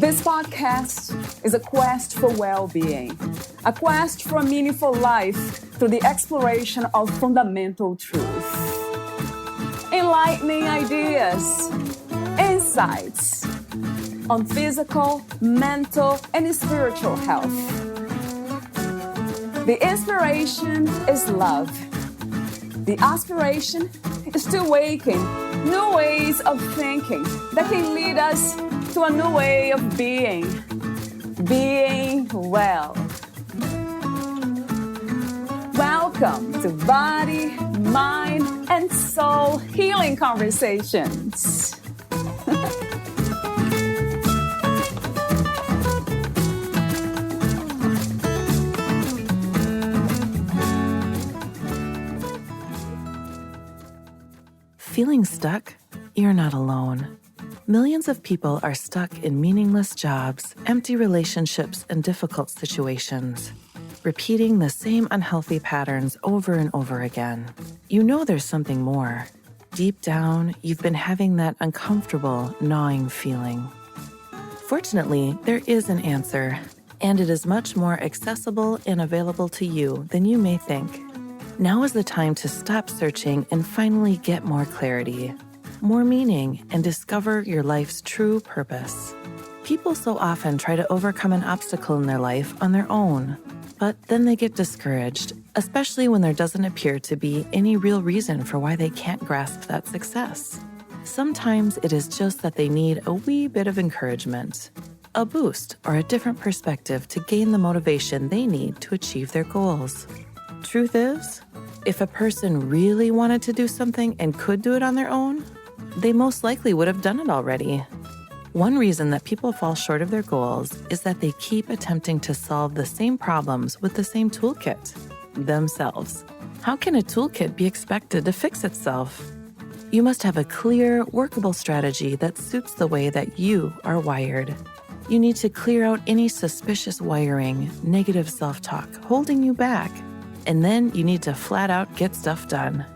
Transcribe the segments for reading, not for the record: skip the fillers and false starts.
This podcast is a quest for well-being, a quest for a meaningful life through the exploration of fundamental truth. Enlightening ideas, insights on physical, mental, and spiritual health. The inspiration is love. The aspiration is to awaken new ways of thinking that can lead us to a new way of being well. Welcome to Body, Mind, and Soul Healing Conversations. Feeling stuck? You're not alone. Millions of people are stuck in meaningless jobs, empty relationships, and difficult situations, repeating the same unhealthy patterns over and over again. You know there's something more. Deep down, you've been having that uncomfortable, gnawing feeling. Fortunately, there is an answer, and it is much more accessible and available to you than you may think. Now is the time to stop searching and finally get more clarity, more meaning, and discover your life's true purpose. People so often try to overcome an obstacle in their life on their own, but then they get discouraged, especially when there doesn't appear to be any real reason for why they can't grasp that success. Sometimes it is just that they need a wee bit of encouragement, a boost, or a different perspective to gain the motivation they need to achieve their goals. Truth is, if a person really wanted to do something and could do it on their own, they most likely would have done it already. One reason that people fall short of their goals is that they keep attempting to solve the same problems with the same toolkit, themselves. How can a toolkit be expected to fix itself? You must have a clear, workable strategy that suits the way that you are wired. You need to clear out any suspicious wiring, negative self-talk holding you back. And then you need to flat out get stuff done.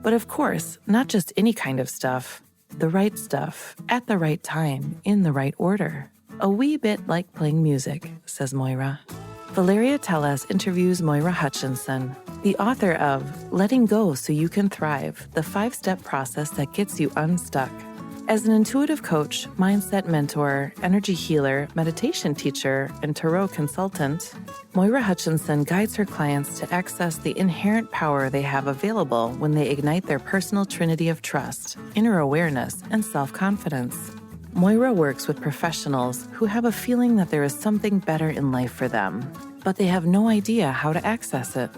But of course, not just any kind of stuff. The right stuff, at the right time, in the right order. A wee bit like playing music, says Moira. Valeria Tellez interviews Moira Hutchinson, the author of Letting Go So You Can Thrive, the 5-step process that gets you unstuck. As an intuitive coach, mindset mentor, energy healer, meditation teacher, and tarot consultant, Moira Hutchinson guides her clients to access the inherent power they have available when they ignite their personal trinity of trust, inner awareness, and self-confidence. Moira works with professionals who have a feeling that there is something better in life for them, but they have no idea how to access it.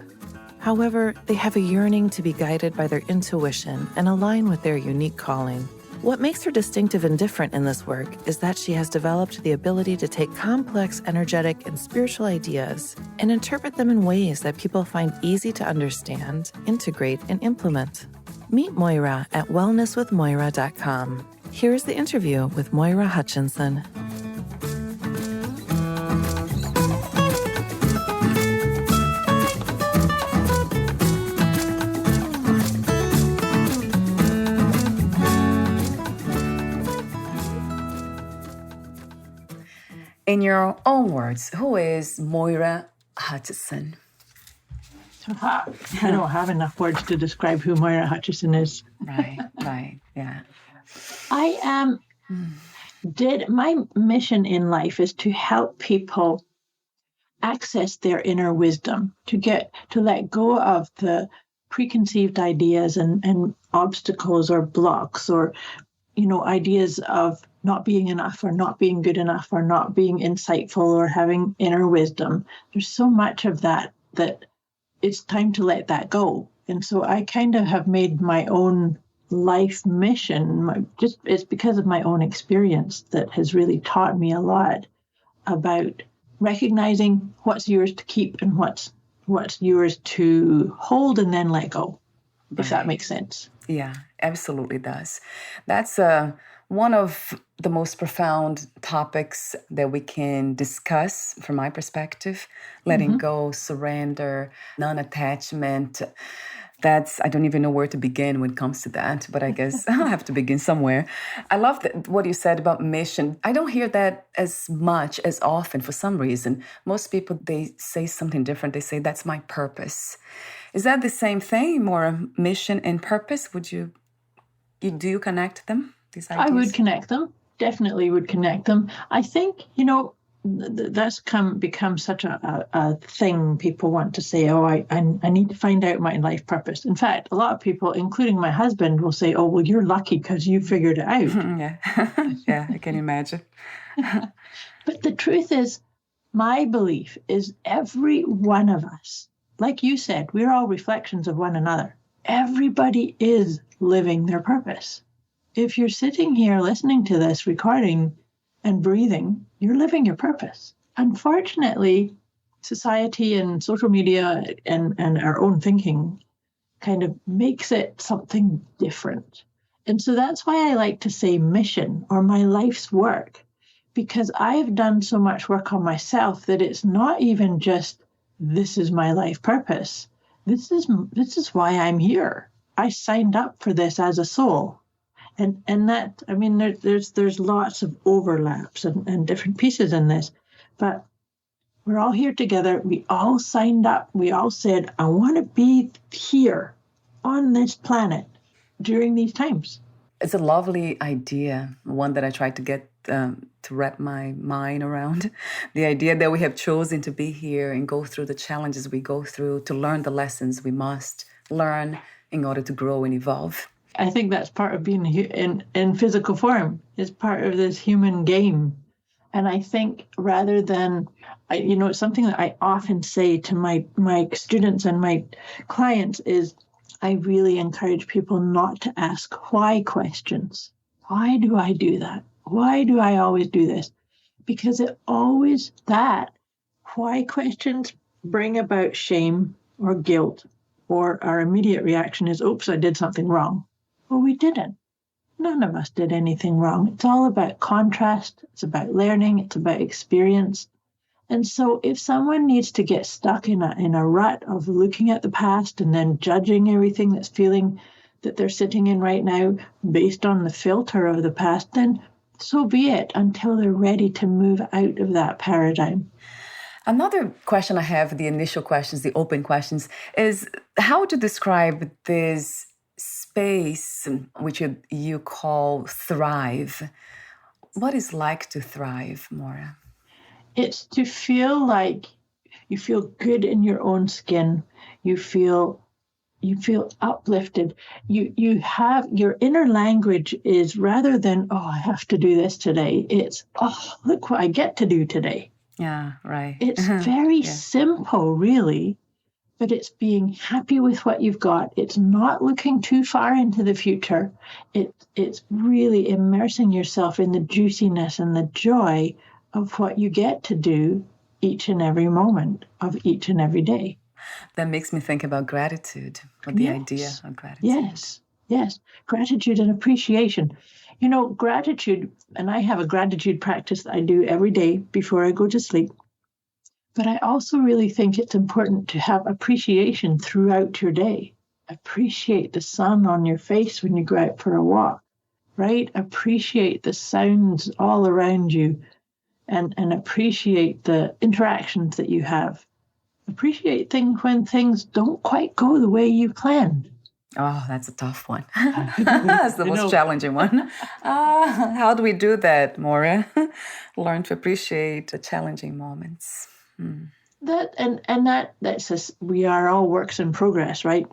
However, they have a yearning to be guided by their intuition and align with their unique calling. What makes her distinctive and different in this work is that she has developed the ability to take complex, energetic, and spiritual ideas and interpret them in ways that people find easy to understand, integrate, and implement. Meet Moira at wellnesswithmoira.com. Here's the interview with Moira Hutchinson. In your own words, who is Moira Hutchinson? I don't have enough words to describe who Moira Hutchinson is. Right, yeah. My mission in life is to help people access their inner wisdom, to let go of the preconceived ideas and obstacles or blocks or, ideas of not being enough or not being good enough or not being insightful or having inner wisdom. There's so much of that it's time to let that go. And so I kind of have made my own life mission, it's because of my own experience that has really taught me a lot about recognizing what's yours to keep and what's yours to hold and then let go, if that makes sense. Yeah, absolutely does. That's one of the most profound topics that we can discuss from my perspective. Letting go, surrender, non-attachment. I don't even know where to begin when it comes to that, but I guess I'll have to begin somewhere. I love what you said about mission. I don't hear that as much, as often for some reason. Most people, they say something different. They say, that's my purpose. Is that the same thing, more mission and purpose? Do you connect them, these ideas? I would connect them, definitely would connect them. I think, that's become such a thing people want to say, I need to find out my life purpose. In fact, a lot of people, including my husband, will say, oh, well, you're lucky because you figured it out. Yeah. Yeah, I can imagine. But the truth is, my belief is every one of us, like you said, we're all reflections of one another. Everybody is living their purpose. If you're sitting here listening to this recording and breathing, you're living your purpose. Unfortunately, society and social media and our own thinking kind of makes it something different. And so that's why I like to say mission or my life's work, because I've done so much work on myself that it's not even just, this is my life purpose. This is why I'm here. I signed up for this as a soul. And that, I mean, there's lots of overlaps and different pieces in this, but we're all here together. We all signed up. We all said, I want to be here on this planet during these times. It's a lovely idea, one that I tried to get to wrap my mind around. The idea that we have chosen to be here and go through the challenges we go through, to learn the lessons we must learn in order to grow and evolve. I think that's part of being in physical form. It's part of this human game. And I think rather than, it's something that I often say to my students and my clients is, I really encourage people not to ask why questions. Why do I do that? Why do I always do this? Because why questions bring about shame or guilt, or our immediate reaction is, oops, I did something wrong. Well, we didn't. None of us did anything wrong. It's all about contrast. It's about learning. It's about experience. And so if someone needs to get stuck in a rut of looking at the past and then judging everything that's feeling that they're sitting in right now based on the filter of the past, then so be it, until they're ready to move out of that paradigm. Another question I have, the initial questions, the open questions, is how to describe this space which you call thrive. What is like to thrive, Moira? It's to feel like you feel good in your own skin. You feel uplifted. You have your inner language is, rather than, oh, I have to do this today, it's, oh, look what I get to do today. Yeah, right. It's very simple, really, but it's being happy with what you've got. It's not looking too far into the future. It's really immersing yourself in the juiciness and the joy of what you get to do each and every moment of each and every day. That makes me think about gratitude, or the idea of gratitude. Yes. Gratitude and appreciation. Gratitude, and I have a gratitude practice that I do every day before I go to sleep. But I also really think it's important to have appreciation throughout your day. Appreciate the sun on your face when you go out for a walk, right? Appreciate the sounds all around you and appreciate the interactions that you have. Appreciate things when things don't quite go the way you planned. Oh, that's a tough one. That's the most challenging one. How do we do that, Moira? Learn to appreciate the challenging moments. That's just, we are all works in progress, right?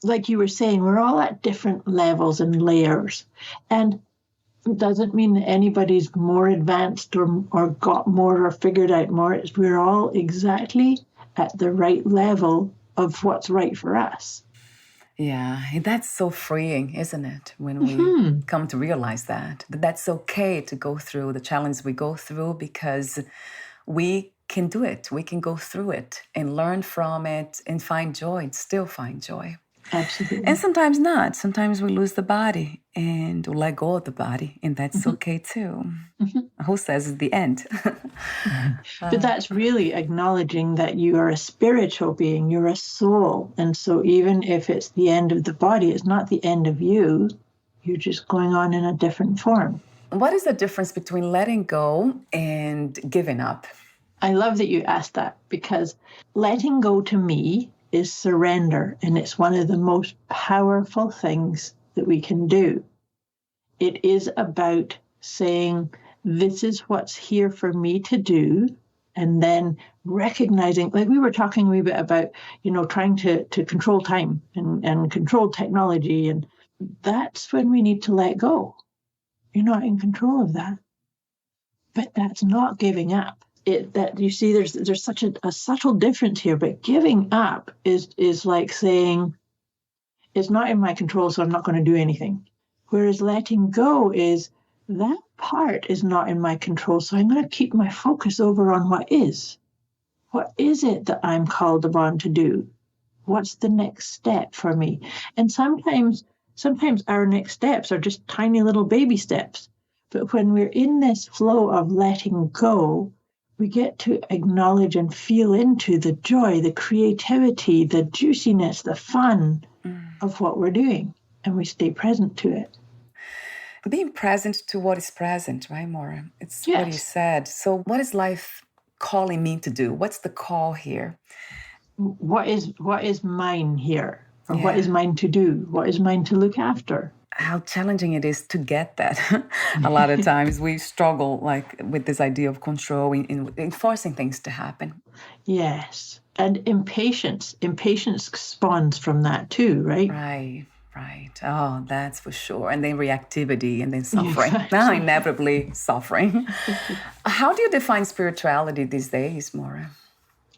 Like you were saying, we're all at different levels and layers. And it doesn't mean that anybody's more advanced or got more or figured out more. We're all exactly at the right level of what's right for us. Yeah, and that's so freeing, isn't it? When we come to realize that that's okay to go through the challenge we go through, because we can do it. We can go through it and learn from it and find joy and still find joy. Absolutely. And sometimes not. Sometimes we lose the body and we let go of the body, and that's Mhm. okay too. Mhm. Who says it's the end? But that's really acknowledging that you are a spiritual being, you're a soul. And so even if it's the end of the body, it's not the end of you. You're just going on in a different form. What is the difference between letting go and giving up? I love that you asked that, because letting go to me is surrender, and it's one of the most powerful things that we can do. It is about saying, this is what's here for me to do, and then recognizing, like we were talking a wee bit about, trying to control time and control technology, and that's when we need to let go. You're not in control of that. But that's not giving up. That you see, there's such a subtle difference here. But giving up is like saying, it's not in my control, so I'm not going to do anything. Whereas letting go is, that part is not in my control, so I'm going to keep my focus over on what is. What is it that I'm called upon to do? What's the next step for me? And sometimes our next steps are just tiny little baby steps. But when we're in this flow of letting go, we get to acknowledge and feel into the joy, the creativity, the juiciness, the fun of what we're doing. And we stay present to it. Being present to what is present, right, Moira? It's what you Yes. said. So, what is life calling me to do? What's the call here? What is mine here? Or what Yeah. is mine to do? What is mine to look after? How challenging it is to get that. A lot of times we struggle like with this idea of control in forcing things to happen. Yes. And impatience. Impatience spawns from that too, right? Right, right. Oh, that's for sure. And then reactivity and then suffering. Exactly. Inevitably suffering. How do you define spirituality these days, Maura?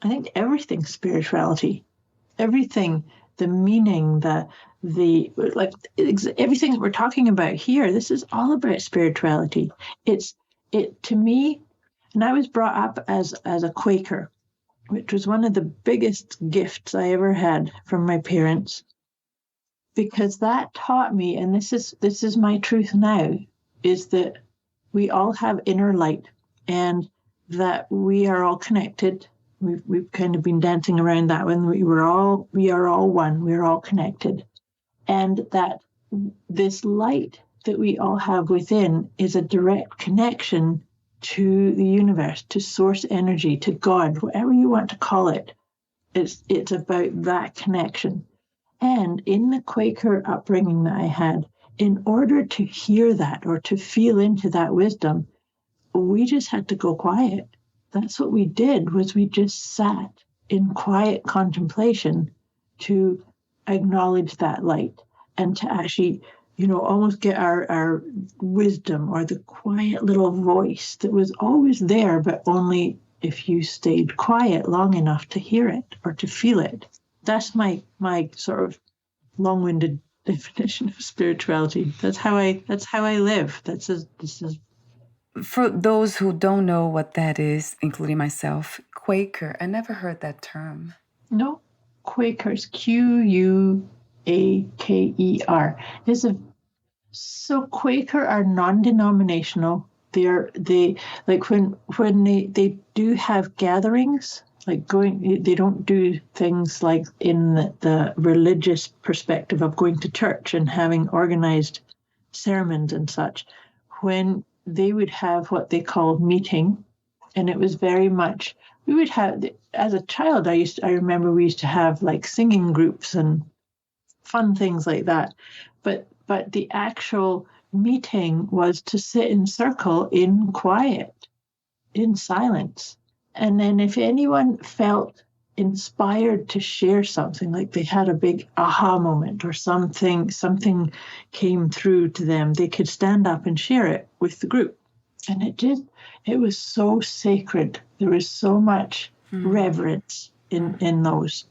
I think everything's spirituality. Everything, the meaning, everything that we're talking about here, this is all about spirituality. It to me, and I was brought up as a Quaker, which was one of the biggest gifts I ever had from my parents, because that taught me, and this is my truth now, is that we all have inner light, and that we are all connected. We've kind of been dancing around that one. We are all one. We're all connected, and that this light that we all have within is a direct connection to the universe, to source energy, to God, whatever you want to call it. It's about that connection. And in the Quaker upbringing that I had, in order to hear that or to feel into that wisdom, we just had to go quiet. That's what we did, was we just sat in quiet contemplation to acknowledge that light, and to actually, almost get our wisdom, or the quiet little voice that was always there, but only if you stayed quiet long enough to hear it or to feel it. That's my sort of long-winded definition of spirituality. That's how I live. This is For those who don't know what that is, including myself, Quaker, I never heard that term. No, Quakers, Quaker. So Quaker are non-denominational. They like when they do have gatherings, they don't do things like in the religious perspective of going to church and having organized sermons and such. When they would have what they call meeting, and it was very much, we would have, as a child, I remember we used to have like singing groups and fun things like that. But the actual meeting was to sit in circle in quiet, in silence. And then if anyone felt inspired to share something, like they had a big aha moment or something came through to them, they could stand up and share it with the group. And it was so sacred. There was so much reverence in those.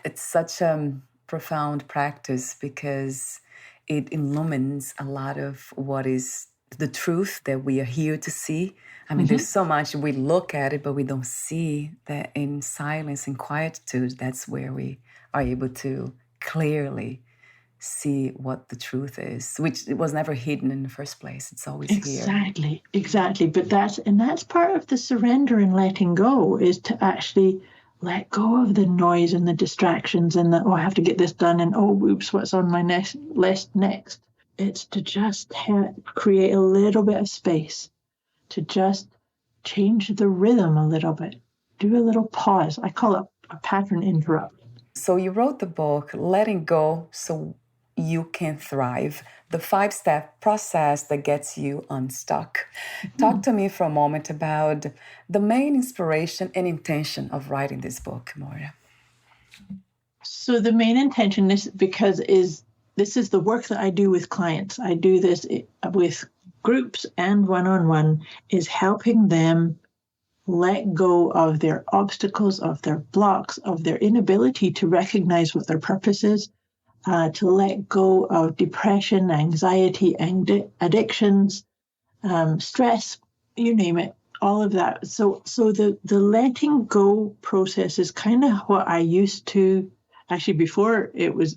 It's such a profound practice because it illumines a lot of what is the truth that we are here to see. I mean, there's so much we look at it, but we don't see that in silence and quietude. That's where we are able to clearly see what the truth is, which it was never hidden in the first place. It's always here. Exactly. But that's part of the surrender and letting go, is to actually let go of the noise and the distractions and the, oh, I have to get this done, and oh, oops, what's on my next list next. It's to just create a little bit of space, to just change the rhythm a little bit, do a little pause. I call it a pattern interrupt. So you wrote the book, Letting Go So You Can Thrive, the 5-step process that gets you unstuck. Talk to me for a moment about the main inspiration and intention of writing this book, Moira. So the main intention is this is the work that I do with clients. I do this with groups and one-on-one, is helping them let go of their obstacles, of their blocks, of their inability to recognize what their purpose is, to let go of depression, anxiety, addictions, stress, you name it, all of that. So the letting go process is kind of what I used to, actually before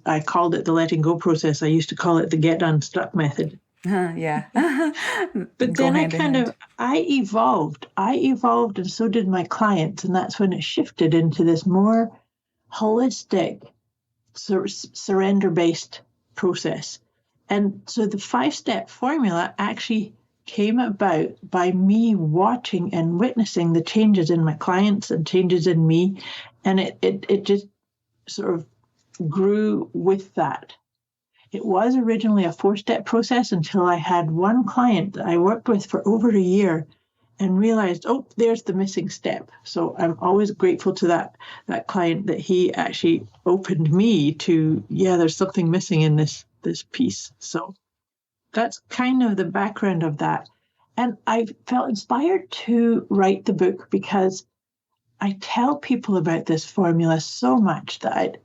I called it the letting go process, I used to call it the get unstuck method. Yeah. But then I evolved, and so did my clients. And that's when it shifted into this more holistic, surrender-based process. And so the 5-step formula actually came about by me watching and witnessing the changes in my clients and changes in me. And it just sort of grew with that. It was originally a 4-step process until I had one client that I worked with for over a year and realized, oh, there's the missing step. So I'm always grateful to that client that he actually opened me to, there's something missing in this piece. So that's kind of the background of that. And I felt inspired to write the book because I tell people about this formula so much that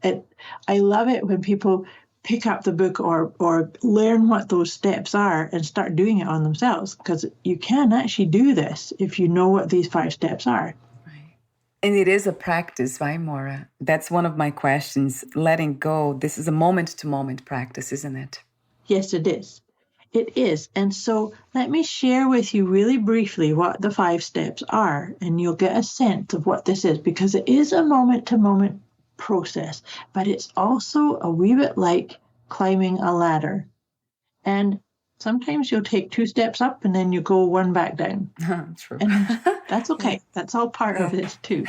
I love it when people pick up the book or learn what those steps are and start doing it on themselves, because you can actually do this if you know what these 5 steps are. Right. And it is a practice, right, Moira? That's one of my questions. Letting go, this is a moment-to-moment practice, isn't it? Yes, it is. It is. And so let me share with you really briefly what the 5 steps are, and you'll get a sense of what this is, because it is a moment-to-moment process, but it's also a wee bit like climbing a ladder. And sometimes you'll take 2 steps up and then you go 1 back down. True. And that's okay. That's all part of this too.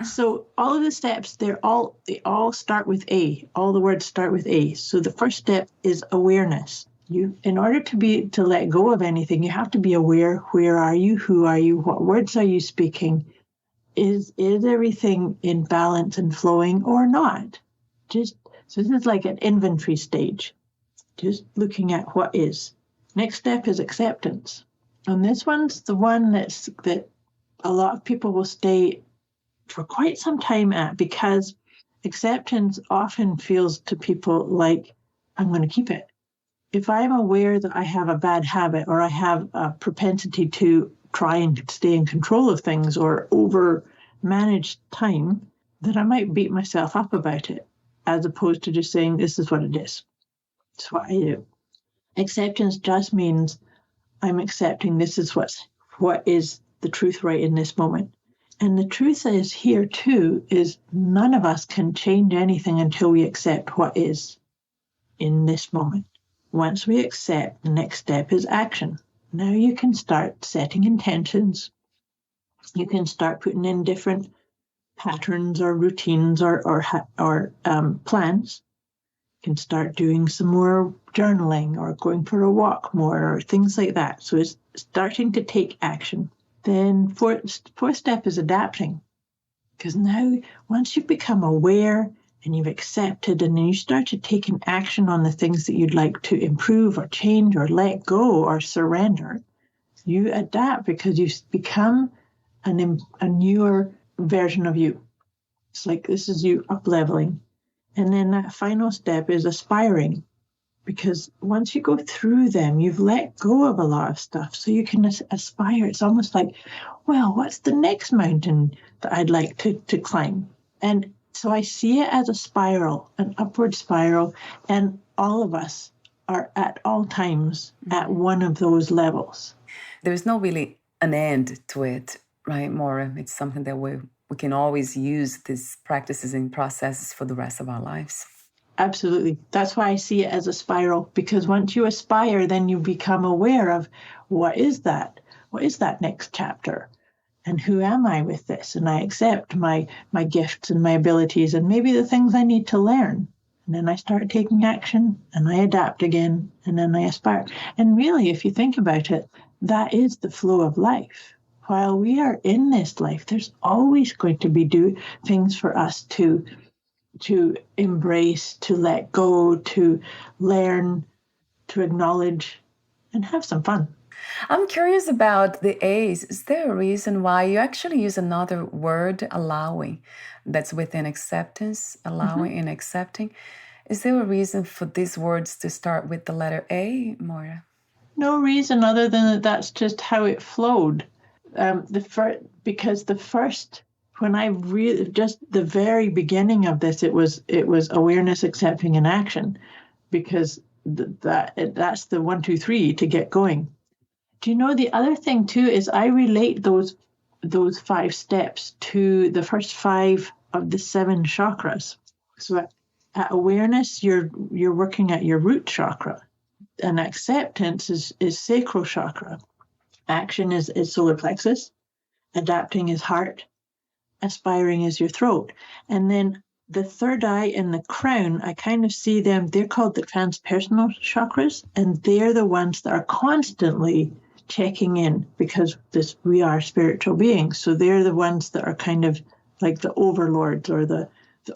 So all of the steps, they all start with A. All the words start with A. So the first step is awareness. In order to let go of anything, you have to be aware. Where are you? Who are you? What words are you speaking? Is everything in balance and flowing or not? So this is like an inventory stage, just looking at what is. Next step is acceptance. And this one's the one that a lot of people will stay for quite some time at, because acceptance often feels to people like, I'm going to keep it. If I'm aware that I have a bad habit, or I have a propensity to try and stay in control of things or over manage time, then I might beat myself up about it, as opposed to just saying, this is what it is. It's what I do. Acceptance just means I'm accepting this is what is the truth right in this moment. And the truth is here too, is none of us can change anything until we accept what is in this moment. Once we accept, the next step is action. Now you can start setting intentions. You can start putting in different patterns or routines or plans. You can start doing some more journaling or going for a walk more or things like that. So it's starting to take action. Then fourth step is adapting. Because now, once you've become aware and you've accepted, and then you started taking action on the things that you'd like to improve or change or let go or surrender, you adapt because you've become a newer version of you. It's like this is you up-leveling. And then that final step is aspiring. because once you go through them, you've let go of a lot of stuff. So you can aspire. It's almost like, well, what's the next mountain that I'd like to climb? And so I see it as a spiral, an upward spiral, and all of us are at all times at one of those levels. There's no really an end to it, right, Moira? It's something that we can always use these practices and processes for the rest of our lives. Absolutely. That's why I see it as a spiral, because once you aspire, then you become aware of what is that? What is that next chapter? And who am I with this? And I accept my gifts and my abilities and maybe the things I need to learn. And then I start taking action and I adapt again and then I aspire. And really, if you think about it, that is the flow of life. While we are in this life, there's always going to be things for us to embrace, to let go, to learn, to acknowledge, and have some fun. I'm curious about the A's. Is there a reason why you actually use another word, allowing, that's within acceptance, allowing and accepting? Is there a reason for these words to start with the letter A, Moira? No reason other than that's just how it flowed. Because the first, when I really, just the very beginning of this, it was awareness, accepting, and action, because that's the 1, 2, 3 to get going. Do you know the other thing too is I relate those 5 steps to the first 5 of the 7 chakras. So at awareness, you're working at your root chakra, and acceptance is sacral chakra. Action is solar plexus. Adapting is heart. Aspiring is your throat. And then the third eye and the crown, I kind of see them, they're called the transpersonal chakras, and they're the ones that are constantly checking in, because we are spiritual beings. So they're the ones that are kind of like the overlords or the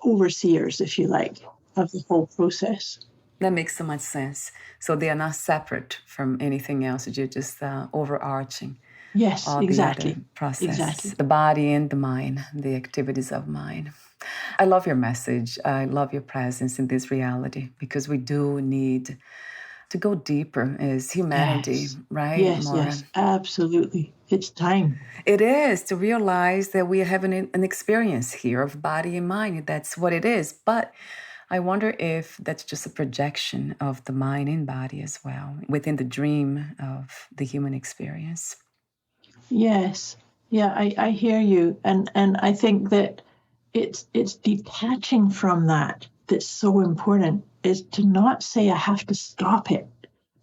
overseers, if you like, of the whole process. That makes so much sense. So they are not separate from anything else. You're just overarching. Yes, all exactly. The other process, Exactly. The body and the mind, the activities of mind. I love your message. I love your presence in this reality, because we do need to go deeper as humanity, Yes. right, Yes, Moira? yes, absolutely. It's time. It is, to realize that we are having an experience here of body and mind. That's what it is. But I wonder if that's just a projection of the mind and body as well, within the dream of the human experience. Yes. Yeah, I hear you. And I think that it's detaching from that's so important, is to not say I have to stop it,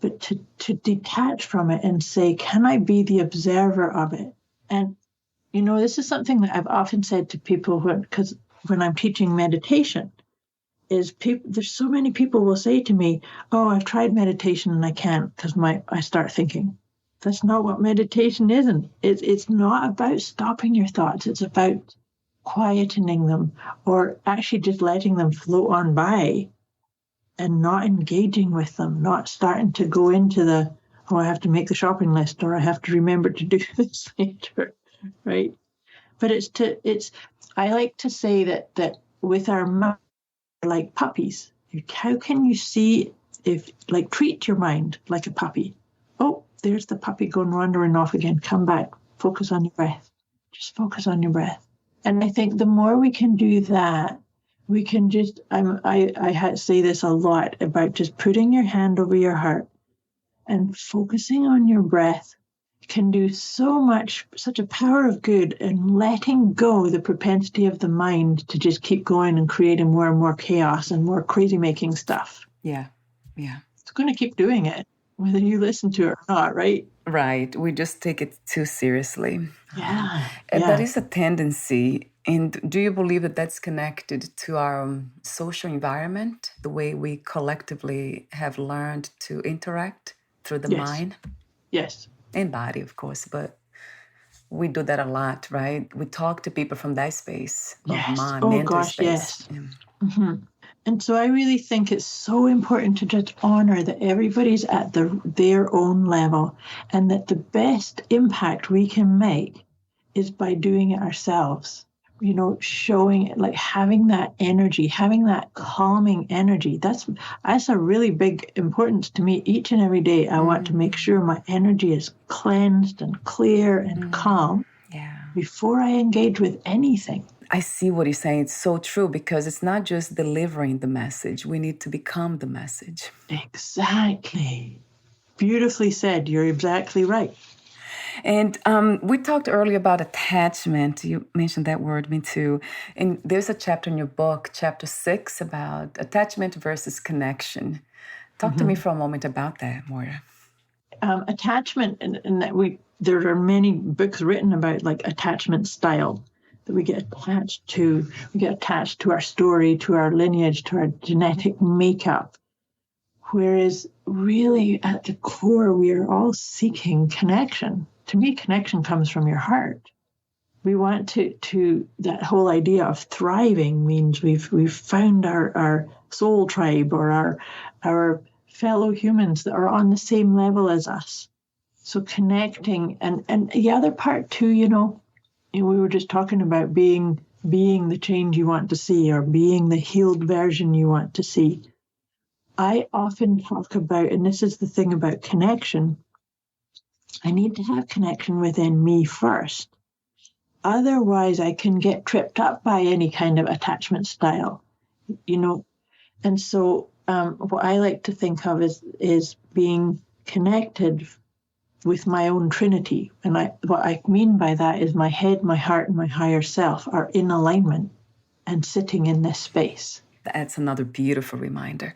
but to detach from it and say, can I be the observer of it? And, this is something that I've often said to people because when I'm teaching meditation, is there's so many people will say to me, oh, I've tried meditation and I can't because I start thinking. That's not what meditation isn't. It's not about stopping your thoughts. It's about quietening them, or actually just letting them float on by and not engaging with them, not starting to go into I have to make the shopping list, or I have to remember to do this later, right? But I like to say that with our mind, like puppies, how can you see treat your mind like a puppy? Oh, there's the puppy going wandering off again. Come back. Focus on your breath. Just focus on your breath. And I think the more we can do that, we can just, I say this a lot about just putting your hand over your heart and focusing on your breath can do so much, such a power of good, and letting go the propensity of the mind to just keep going and creating more and more chaos and more crazy making stuff. Yeah. It's going to keep doing it, whether you listen to it or not, right? Right. We just take it too seriously. Yeah. And that is a tendency. And do you believe that that's connected to our social environment, the way we collectively have learned to interact through the mind? Yes. And body, of course, but we do that a lot, right? We talk to people from that space of mind, mental space. Yes. Yeah. Mm-hmm. And so I really think it's so important to just honor that everybody's at their own level, and that the best impact we can make is by doing it ourselves. showing, like having that energy, having that calming energy. That's a really big importance to me. Each and every day, I want to make sure my energy is cleansed and clear and calm before I engage with anything. I see what you're saying. It's so true, because it's not just delivering the message. We need to become the message. Exactly. Beautifully said. You're exactly right. And we talked earlier about attachment. You mentioned that word, me too. And there's a chapter in your book, chapter 6, about attachment versus connection. Talk to me for a moment about that, Moira. Attachment, and that there are many books written about like attachment style, that we get attached to. We get attached to our story, to our lineage, to our genetic makeup. Whereas really at the core, we are all seeking connection. To me, connection comes from your heart. We want to that whole idea of thriving means we've found our soul tribe, or our fellow humans that are on the same level as us. So connecting, and the other part too, we were just talking about being the change you want to see, or being the healed version you want to see. I often talk about, and this is the thing about connection, I need to have connection within me first. Otherwise, I can get tripped up by any kind of attachment style, And so what I like to think of is being connected with my own Trinity. And what I mean by that is my head, my heart, and my higher self are in alignment and sitting in this space. That's another beautiful reminder.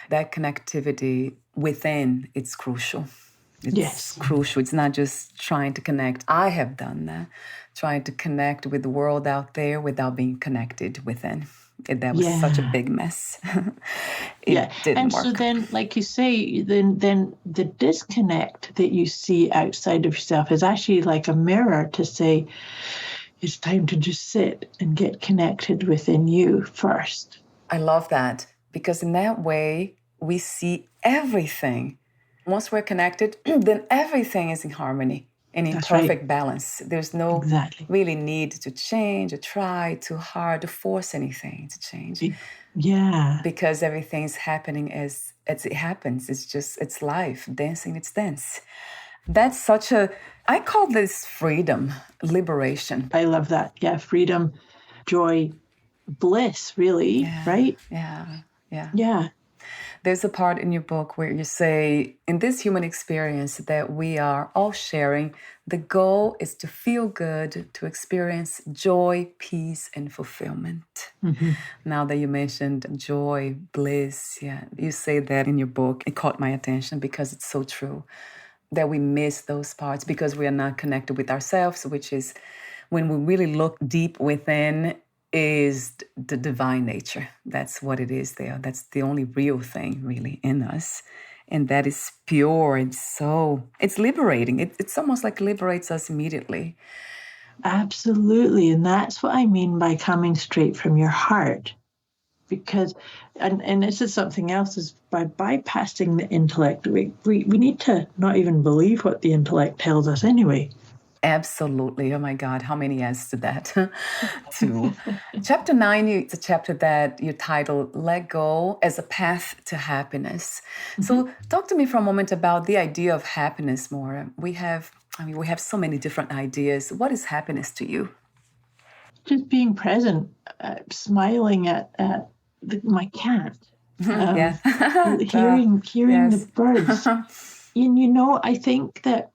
That connectivity within, it's crucial. It's crucial. It's not just trying to connect. I have done that, trying to connect with the world out there without being connected within. That was such a big mess. It didn't work. So then, like you say, then the disconnect that you see outside of yourself is actually like a mirror to say, it's time to just sit and get connected within you first. I love that, because in that way, we see everything. Once we're connected, then everything is in harmony and in perfect balance. There's no really need to change or try too hard to force anything to change. Yeah. Because everything's happening as it happens. It's life, dancing its dance. That's I call this freedom, liberation. I love that. Yeah, freedom, joy, bliss, really, right? Yeah. There's a part in your book where you say, in this human experience that we are all sharing, the goal is to feel good, to experience joy, peace, and fulfillment. Now that you mentioned joy, bliss, you say that in your book. It caught my attention because it's so true, that we miss those parts because we are not connected with ourselves, which is when we really look deep within, is the divine nature. That's what it is there. That's the only real thing really in us. And that is pure. It's liberating. It's almost like liberates us immediately. Absolutely. And that's what I mean by coming straight from your heart. Because, and this is something else, is by bypassing the intellect, we need to not even believe what the intellect tells us anyway. Absolutely. Oh my God, how many yes to that? Too. Chapter 9, it's a chapter that you titled Let Go as a Path to Happiness. So talk to me for a moment about the idea of happiness, Moira. We have so many different ideas. What is happiness to you? Just being present, smiling at my cat, hearing the birds. And I think that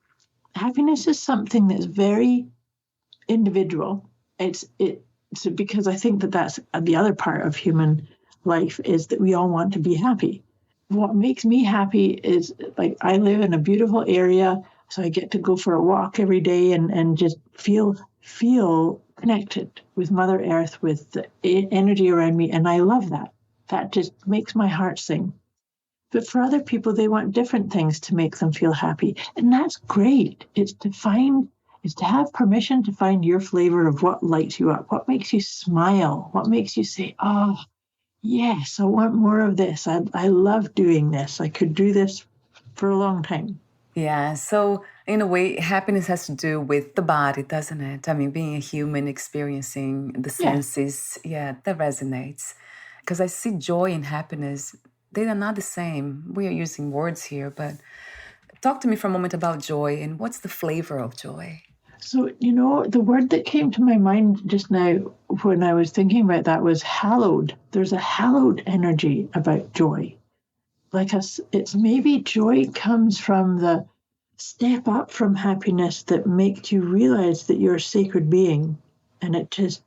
happiness is something that's very individual. It's because I think that's the other part of human life, is that we all want to be happy. What makes me happy is, like, I live in a beautiful area, so I get to go for a walk every day and just feel connected with Mother Earth, with the energy around me, and I love that. That just makes my heart sing. But for other people, they want different things to make them feel happy. And that's great. It's to have permission to find your flavor of what lights you up, what makes you smile, what makes you say, oh, yes, I want more of this. I love doing this. I could do this for a long time. Yeah. So In a way, happiness has to do with the body, doesn't it? I mean, being a human, experiencing the senses, that resonates. Because I see joy and happiness, they are not the same. We are using words here, but talk to me for a moment about joy and what's the flavor of joy? So, the word that came to my mind just now when I was thinking about that was hallowed. There's a hallowed energy about joy. Like it's maybe joy comes from the step up from happiness that makes you realize that you're a sacred being, and it just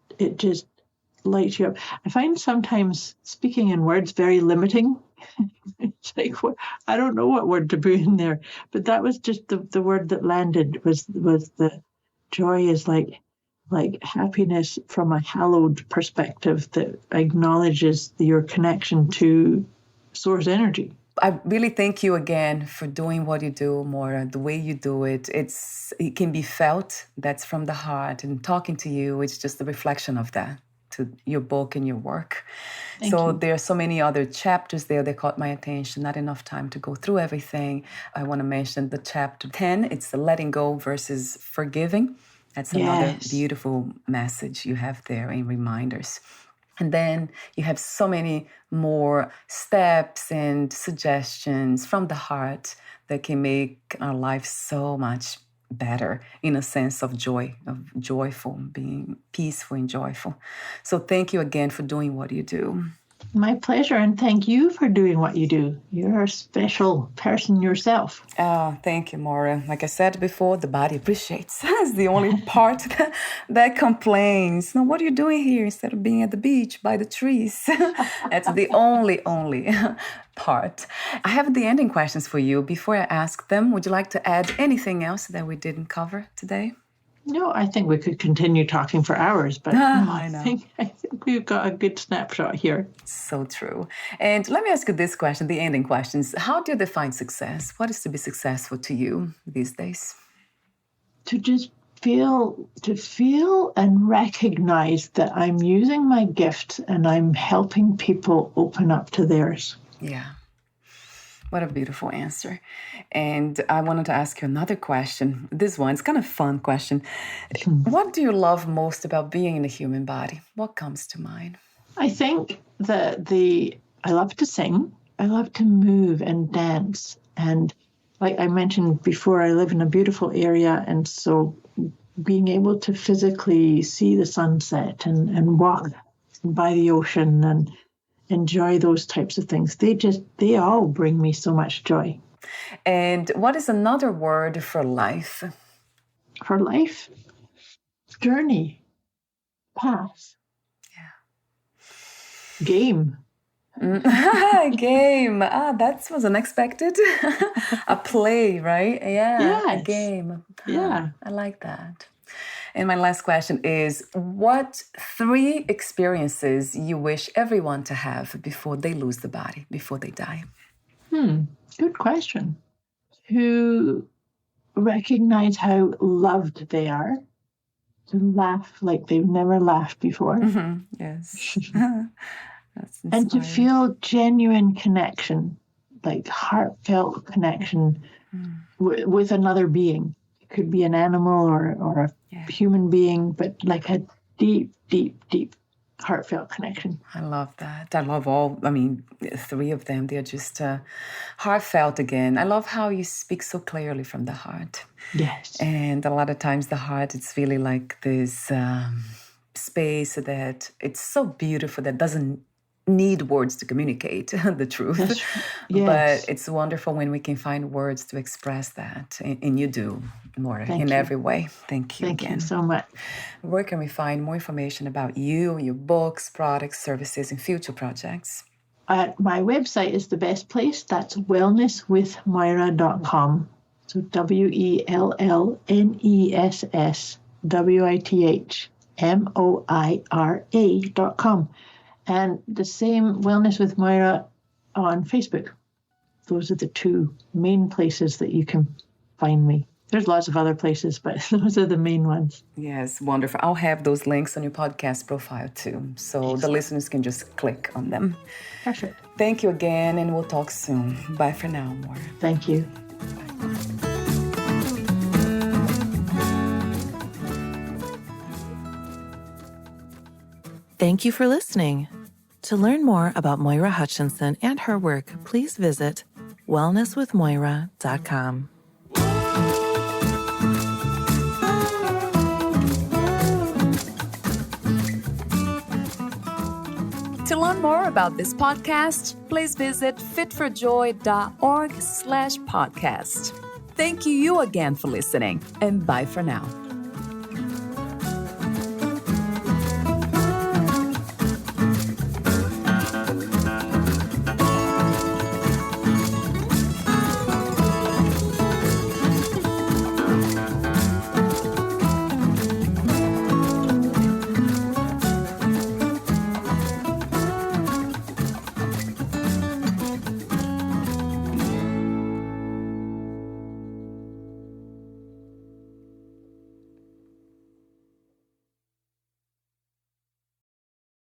lights you up. I find sometimes speaking in words very limiting. It's like, I don't know what word to put in there, but that was just the word that landed was the joy is like happiness from a hallowed perspective that acknowledges your connection to source energy. I really thank you again for doing what you do, Moira. The way you do it, it can be felt. That's from the heart. And talking to you, it's just a reflection of that, to your book and your work. Thank you. There are so many other chapters there that caught my attention. Not enough time to go through everything. I want to mention the chapter 10. It's the letting go versus forgiving. That's another beautiful message you have there and reminders. And then you have so many more steps and suggestions from the heart that can make our life so much better in a sense of joy, of joyful, being peaceful and joyful. So thank you again for doing what you do. My pleasure, and thank you for doing what you do. You're a special person yourself. Oh, thank you, Moira. Like I said before, the body appreciates. It's the only part that complains. Now, what are you doing here instead of being at the beach by the trees? That's the only part. I have the ending questions for you. Before I ask them, would you like to add anything else that we didn't cover today? No, I think we could continue talking for hours, but I know. I think we've got a good snapshot here. So true. And let me ask you this question, the ending questions. How do you define success? What is to be successful to you these days? To just feel and recognize that I'm using my gift and I'm helping people open up to theirs. Yeah. What a beautiful answer. And I wanted to ask you another question. This one's kind of a fun question. What do you love most about being in a human body? What comes to mind? I think that I love to sing. I love to move and dance. And like I mentioned before, I live in a beautiful area. And so being able to physically see the sunset and walk by the ocean and enjoy those types of things. They all bring me so much joy. And what is another word for life? For life? Journey. Path. Yeah. Game. Game. That was unexpected. A play, right? Yeah. Yes. A game. Yeah. I like that. And my last question is, what 3 experiences you wish everyone to have before they lose the body, before they die? Good question. To recognize how loved they are, to laugh like they've never laughed before. Mm-hmm. Yes. That's inspiring. And to feel genuine connection, like heartfelt connection with another being. Could be an animal or a human being, but like a deep, deep, deep heartfelt connection. I love that. I love 3 of them. They're just heartfelt again. I love how you speak so clearly from the heart. Yes. And a lot of times the heart, it's really like this space that it's so beautiful that doesn't need words to communicate the truth. That's right. Yes. But it's wonderful when we can find words to express that. And you do, Moira, in every way. Thank you again. Thank you so much. Where can we find more information about you, your books, products, services, and future projects? My website is the best place. That's wellnesswithmoira.com. So wellnesswithmoira.com. And the same Wellness with Moira on Facebook. Those are the 2 main places that you can find me. There's lots of other places, but those are the main ones. Yes, wonderful. I'll have those links on your podcast profile too, so the listeners can just click on them. Perfect. Thank you again, and we'll talk soon. Bye for now, Moira. Thank you. Bye. Thank you for listening. To learn more about Moira Hutchinson and her work, please visit wellnesswithmoira.com. To learn more about this podcast, please visit fitforjoy.org/podcast. Thank you again for listening, and bye for now.